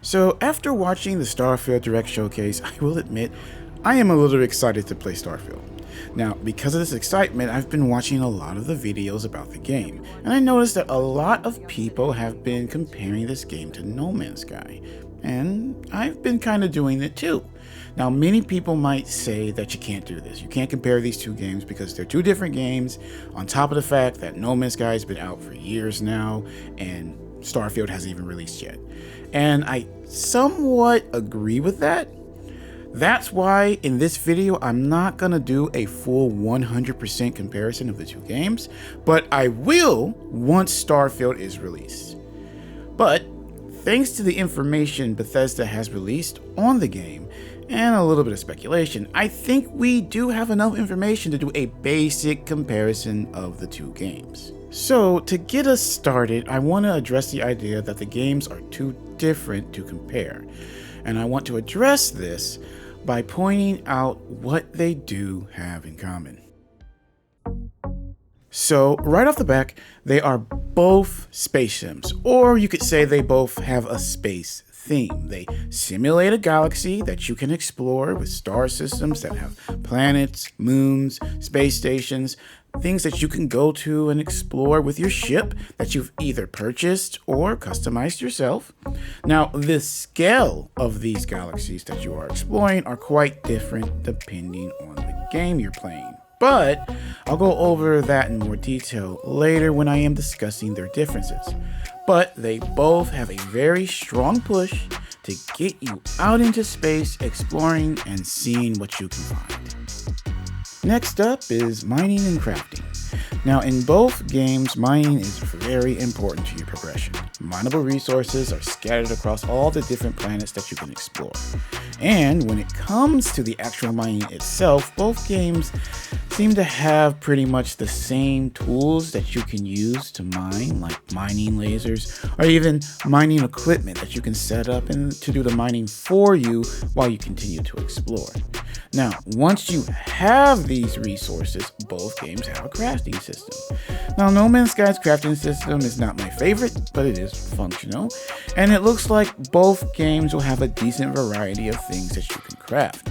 So after watching the Starfield Direct Showcase, I will admit, I am a little excited to play Starfield. Now, because of this excitement, I've been watching a lot of the videos about the game, and I noticed that a lot of people have been comparing this game to No Man's Sky, and I've been kind of doing it too. Now, many people might say that you can't do this. You can't compare these two games because they're two different games, on top of the fact that No Man's Sky has been out for years now, and Starfield hasn't even released yet. And I somewhat agree with that. That's why in this video, I'm not gonna do a full 100% comparison of the two games, but I will once Starfield is released. But thanks to the information Bethesda has released on the game, and a little bit of speculation, I think we do have enough information to do a basic comparison of the two games. So to get us started, I want to address the idea that the games are too different to compare. And I want to address this by pointing out what they do have in common. So right off the bat, they are both space sims, or you could say they both have a space theme. They simulate a galaxy that you can explore with star systems that have planets, moons, space stations, things that you can go to and explore with your ship that you've either purchased or customized yourself. Now, the scale of these galaxies that you are exploring are quite different depending on the game you're playing. But I'll go over that in more detail later when I am discussing their differences. But they both have a very strong push to get you out into space, exploring and seeing what you can find. Next up is mining and crafting. Now, in both games, mining is very important to your progression. Mineable resources are scattered across all the different planets that you can explore. And when it comes to the actual mining itself, both games seem to have pretty much the same tools that you can use to mine, like mining lasers, or even mining equipment that you can set up and to do the mining for you while you continue to explore. Now, once you have these resources, both games have a crafting system. Now, No Man's Sky's crafting system is not my favorite, but it is functional, and it looks like both games will have a decent variety of things that you can craft.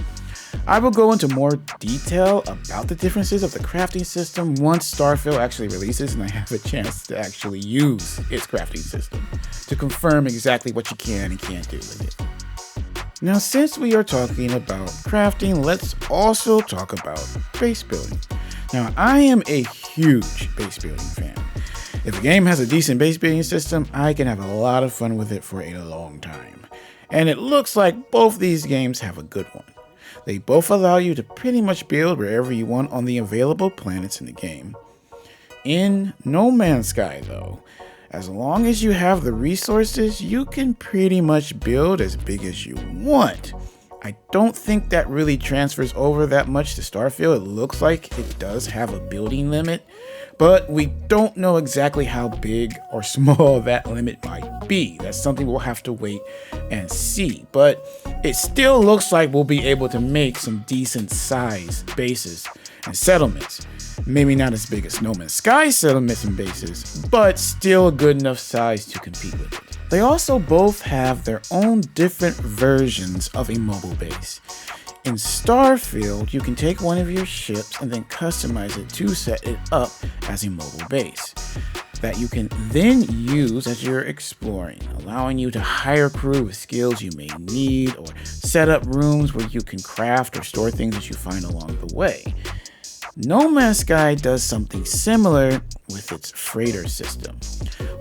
I will go into more detail about the differences of the crafting system once Starfield actually releases and I have a chance to actually use its crafting system to confirm exactly what you can and can't do with it. Now, since we are talking about crafting, let's also talk about base building. Now, I am a huge base building fan. If a game has a decent base building system, I can have a lot of fun with it for a long time. And it looks like both these games have a good one. They both allow you to pretty much build wherever you want on the available planets in the game. In No Man's Sky, though, as long as you have the resources, you can pretty much build as big as you want. I don't think that really transfers over that much to Starfield. It looks like it does have a building limit, but we don't know exactly how big or small that limit might be. That's something we'll have to wait and see, but it still looks like we'll be able to make some decent sized bases and settlements. Maybe not as big as No Man's Sky settlements and bases, but still a good enough size to compete with it. They also both have their own different versions of a mobile base. In Starfield, you can take one of your ships and then customize it to set it up as a mobile base that you can then use as you're exploring, allowing you to hire crew with skills you may need or set up rooms where you can craft or store things that you find along the way. No Man's Sky does something similar with its freighter system.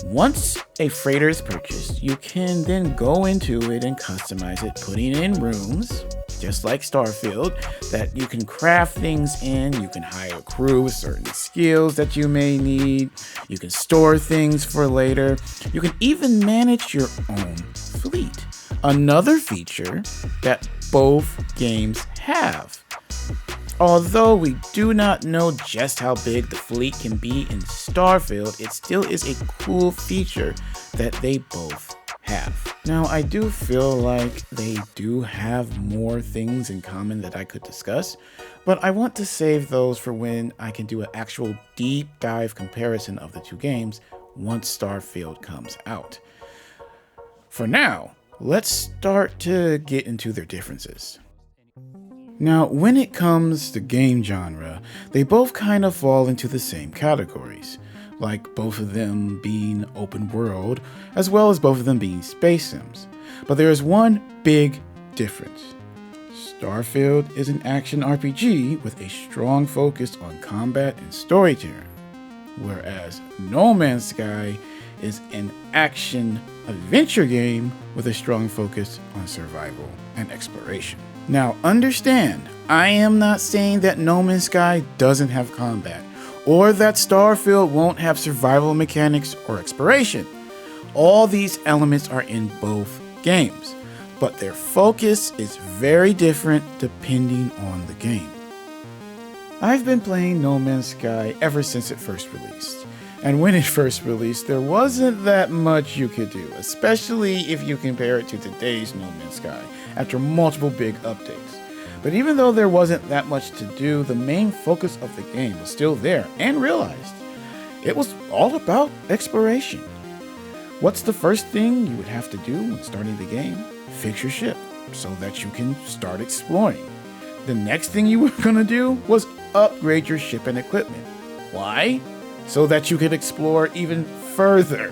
Once a freighter is purchased, you can then go into it and customize it, putting in rooms, just like Starfield, that you can craft things in. You can hire crew with certain skills that you may need. You can store things for later. You can even manage your own fleet. Another feature that both games have. Although we do not know just how big the fleet can be in Starfield, it still is a cool feature that they both have. Now, I do feel like they do have more things in common that I could discuss, but I want to save those for when I can do an actual deep dive comparison of the two games once Starfield comes out. For now, Let's start to get into their differences. Now, when it comes to game genre, they both kind of fall into the same categories, like both of them being open world, as well as both of them being space sims. But there is one big difference. Starfield is an action RPG with a strong focus on combat and storytelling, whereas No Man's Sky is an action adventure game with a strong focus on survival and exploration. Now understand, I am not saying that No Man's Sky doesn't have combat, or that Starfield won't have survival mechanics or exploration. All these elements are in both games, but their focus is very different depending on the game. I've been playing No Man's Sky ever since it first released. And when it first released, there wasn't that much you could do, especially if you compare it to today's No Man's Sky, after multiple big updates. But even though there wasn't that much to do, the main focus of the game was still there and realized. It was all about exploration. What's the first thing you would have to do when starting the game? Fix your ship so that you can start exploring. The next thing you were gonna do was upgrade your ship and equipment. Why? So that you could explore even further.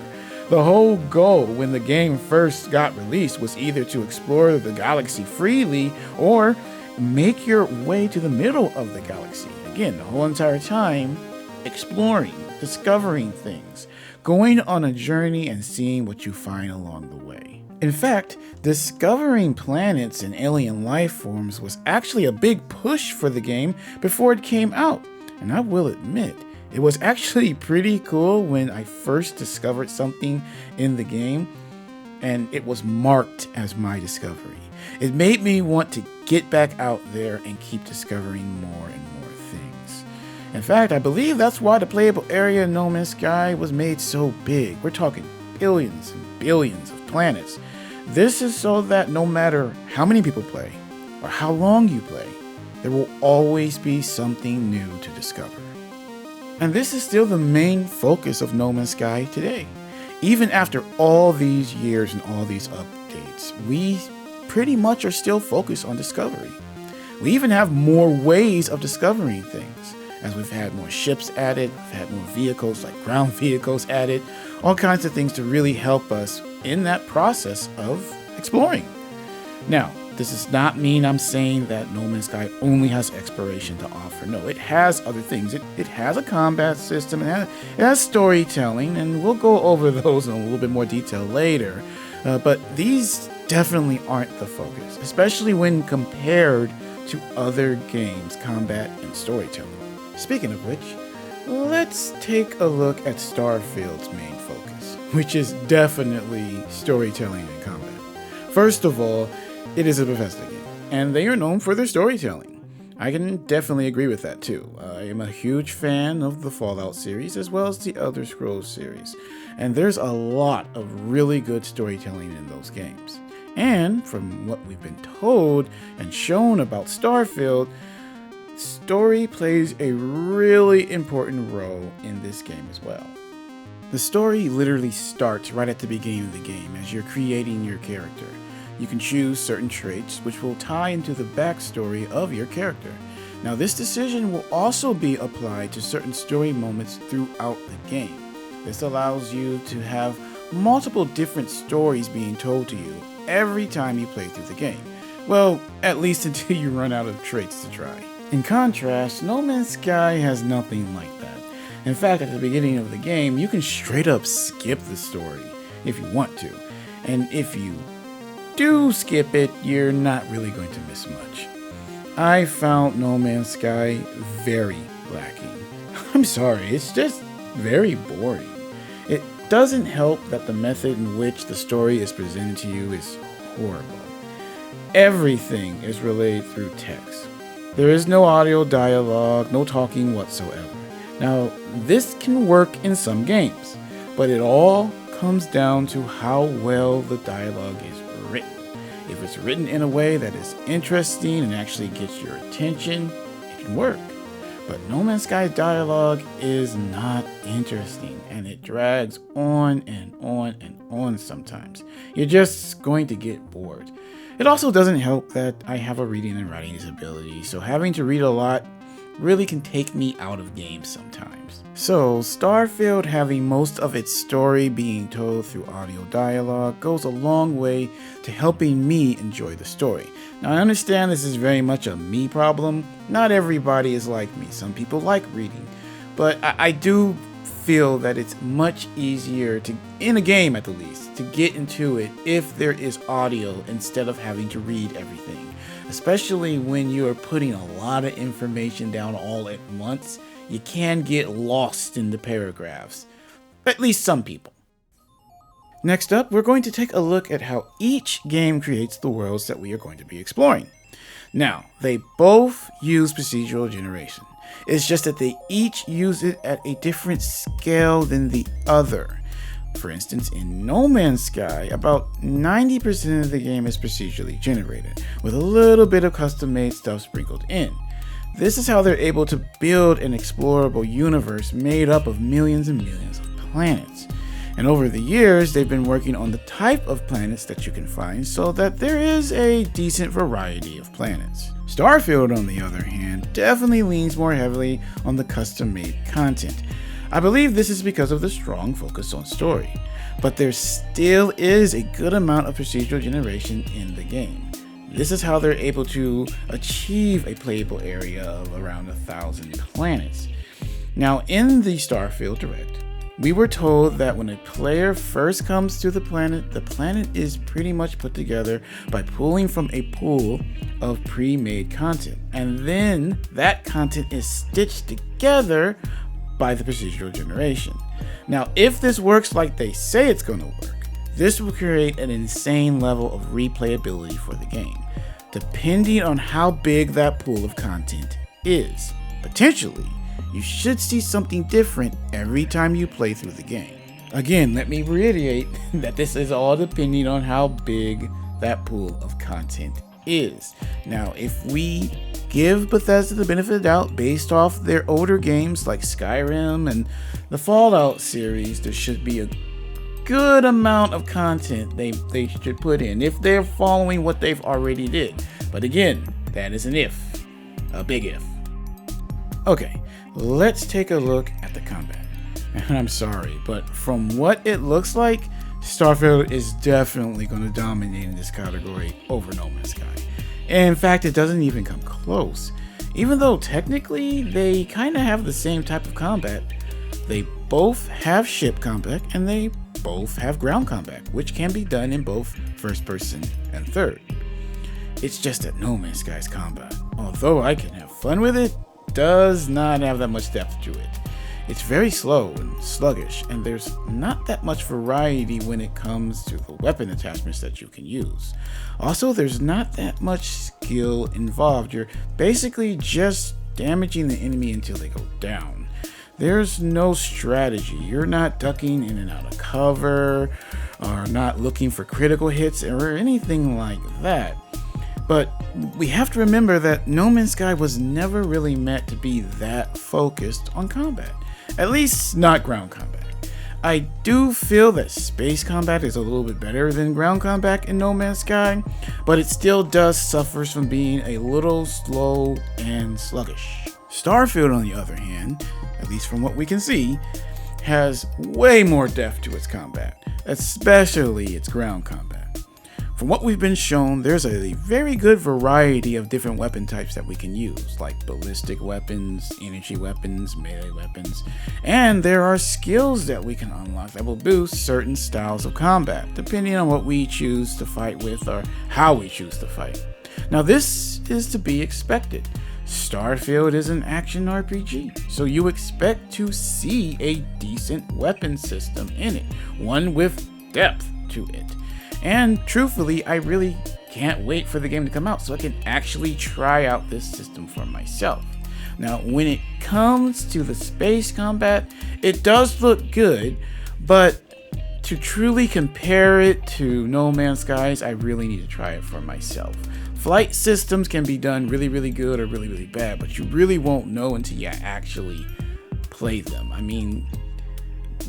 The whole goal when the game first got released was either to explore the galaxy freely or make your way to the middle of the galaxy. Again, the whole entire time, exploring, discovering things, going on a journey and seeing what you find along the way. In fact, discovering planets and alien life forms was actually a big push for the game before it came out. And I will admit, it was actually pretty cool when I first discovered something in the game and it was marked as my discovery. It made me want to get back out there and keep discovering more and more things. In fact, I believe that's why the playable area in No Man's Sky was made so big. We're talking billions and billions of planets. This is so that no matter how many people play or how long you play, there will always be something new to discover. And this is still the main focus of No Man's Sky today. Even after all these years and all these updates, we pretty much are still focused on discovery. We even have more ways of discovering things, as we've had more ships added, we've had more vehicles like ground vehicles added, all kinds of things to really help us in that process of exploring. Now, this does not mean I'm saying that No Man's Sky only has exploration to offer. No, it has other things. It has a combat system, it has storytelling, and we'll go over those in a little bit more detail later. But these definitely aren't the focus, especially when compared to other games' combat and storytelling. Speaking of which, let's take a look at Starfield's main focus, which is definitely storytelling and combat. First of all, it is a Bethesda game, and they are known for their storytelling. I can definitely agree with that too. I am a huge fan of the Fallout series as well as the Elder Scrolls series, and there's a lot of really good storytelling in those games. And from what we've been told and shown about Starfield, story plays a really important role in this game as well. The story literally starts right at the beginning of the game as you're creating your character. You can choose certain traits which will tie into the backstory of your character. Now, this decision will also be applied to certain story moments throughout the game. This allows you to have multiple different stories being told to you every time you play through the game. Well, at least until you run out of traits to try. In contrast, No Man's Sky has nothing like that. In fact, at the beginning of the game, you can straight up skip the story if you want to. And if you do skip it, you're not really going to miss much. I found No Man's Sky very lacking. I'm sorry, it's just very boring. It doesn't help that the method in which the story is presented to you is horrible. Everything is relayed through text. There is no audio dialogue, no talking whatsoever. Now, this can work in some games, but it all comes down to how well the dialogue is written. If it's written in a way that is interesting and actually gets your attention, it can work. But No Man's Sky dialogue is not interesting, and it drags on and on and on sometimes. You're just going to get bored. It also doesn't help that I have a reading and writing disability, so having to read a lot really can take me out of games sometimes. So Starfield having most of its story being told through audio dialogue goes a long way to helping me enjoy the story. Now I understand this is very much a me problem. Not everybody is like me. Some people like reading, but I do feel that it's much easier to, in a game at the least, to get into it if there is audio instead of having to read everything. Especially when you are putting a lot of information down all at once, you can get lost in the paragraphs. At least some people. Next up, we're going to take a look at how each game creates the worlds that we are going to be exploring. Now, they both use procedural generation. It's just that they each use it at a different scale than the other. For instance, in No Man's Sky, about 90% of the game is procedurally generated, with a little bit of custom-made stuff sprinkled in. This is how they're able to build an explorable universe made up of millions and millions of planets. And over the years, they've been working on the type of planets that you can find so that there is a decent variety of planets. Starfield, on the other hand, definitely leans more heavily on the custom-made content. I believe this is because of the strong focus on story, but there still is a good amount of procedural generation in the game. This is how they're able to achieve a playable area of around 1,000 planets. Now, in the Starfield Direct, we were told that when a player first comes to the planet is pretty much put together by pulling from a pool of pre-made content, and then that content is stitched together by the procedural generation. Now, if this works like they say it's going to work, this will create an insane level of replayability for the game, depending on how big that pool of content is. Potentially, you should see something different every time you play through the game. Again, let me reiterate that this is all depending on how big that pool of content is. Now, if we give Bethesda the benefit of the doubt based off their older games like Skyrim and the Fallout series, there should be a good amount of content they should put in if they're following what they've already did. But again, that is an if, a big if. Okay, let's take a look at the combat. And I'm sorry, but from what it looks like, Starfield is definitely going to dominate in this category over No Man's Sky. In fact, it doesn't even come close. Even though technically they kind of have the same type of combat, they both have ship combat and they both have ground combat, which can be done in both first person and third. It's just that No Man's Sky's combat, although I can have fun with it, does not have that much depth to it. It's very slow and sluggish, and there's not that much variety when it comes to the weapon attachments that you can use. Also, there's not that much skill involved. You're basically just damaging the enemy until they go down. There's no strategy. You're not ducking in and out of cover, or not looking for critical hits, or anything like that. But we have to remember that No Man's Sky was never really meant to be that focused on combat. At least not ground combat. I do feel that space combat is a little bit better than ground combat in No Man's Sky, but it still does suffer from being a little slow and sluggish. Starfield, on the other hand, at least from what we can see, has way more depth to its combat, especially its ground combat. From what we've been shown, there's a very good variety of different weapon types that we can use, like ballistic weapons, energy weapons, melee weapons, and there are skills that we can unlock that will boost certain styles of combat, depending on what we choose to fight with or how we choose to fight. Now, this is to be expected. Starfield is an action RPG, so you expect to see a decent weapon system in it, one with depth to it. And truthfully, I really can't wait for the game to come out so I can actually try out this system for myself. Now, when it comes to the space combat, it does look good, but to truly compare it to No Man's Skies, I really need to try it for myself. flight systems can be done really, really good or really, really bad, but you really won't know until you actually play them. I mean,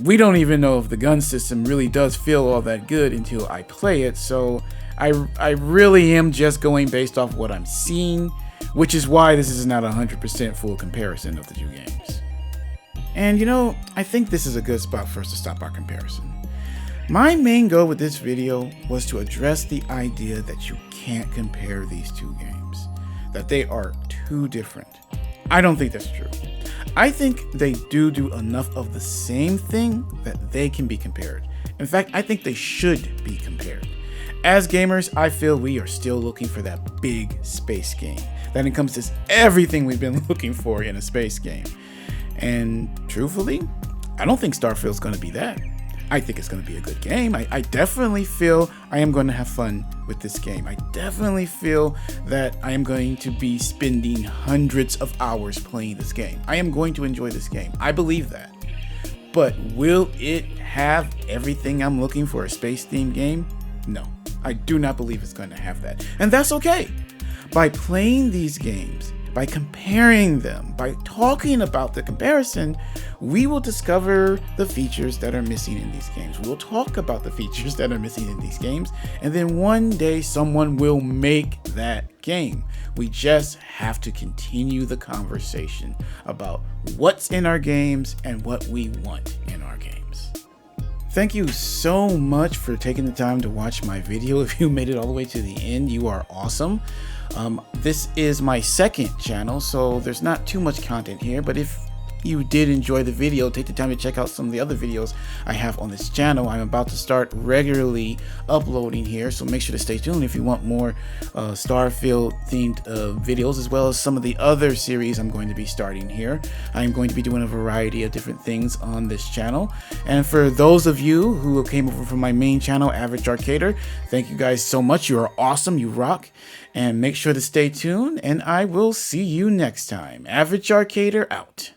we don't even know if the gun system really does feel all that good until I play it, so I really am just going based off what I'm seeing, which is why this is not a 100% full comparison of the two games. And you know, I think this is a good spot for us to stop our comparison. My main goal with this video was to address the idea that you can't compare these two games, that they are too different. I don't think that's true. I think they do enough of the same thing that they can be compared. In fact, I think they should be compared. As gamers, I feel we are still looking for that big space game that encompasses everything we've been looking for in a space game. And truthfully, I don't think Starfield's going to be that. I think it's going to be a good game. I definitely feel I am going to have fun with this game. I definitely feel that I am going to be spending hundreds of hours playing this game. I am going to enjoy this game. I believe that. But will it have everything I'm looking for a space-themed game? No, I do not believe it's going to have that. And that's okay. By playing these games, by comparing them, by talking about the comparison, we will discover the features that are missing in these games. We will talk about the features that are missing in these games, and then one day someone will make that game. We just have to continue the conversation about what's in our games and what we want in our games. Thank you so much for taking the time to watch my video. If you made it all the way to the end, you are awesome. This is my second channel, so there's not too much content here, but if you did enjoy the video, take the time to check out some of the other videos I have on this channel. I'm about to start regularly uploading here, so make sure to stay tuned if you want more Starfield themed videos, as well as some of the other series I'm going to be starting here. I'm going to be doing a variety of different things on this channel. And for those of you who came over from my main channel, Average Arcader, thank you guys so much. You are awesome. You rock. And make sure to stay tuned, and I will see you next time. Average Arcader out.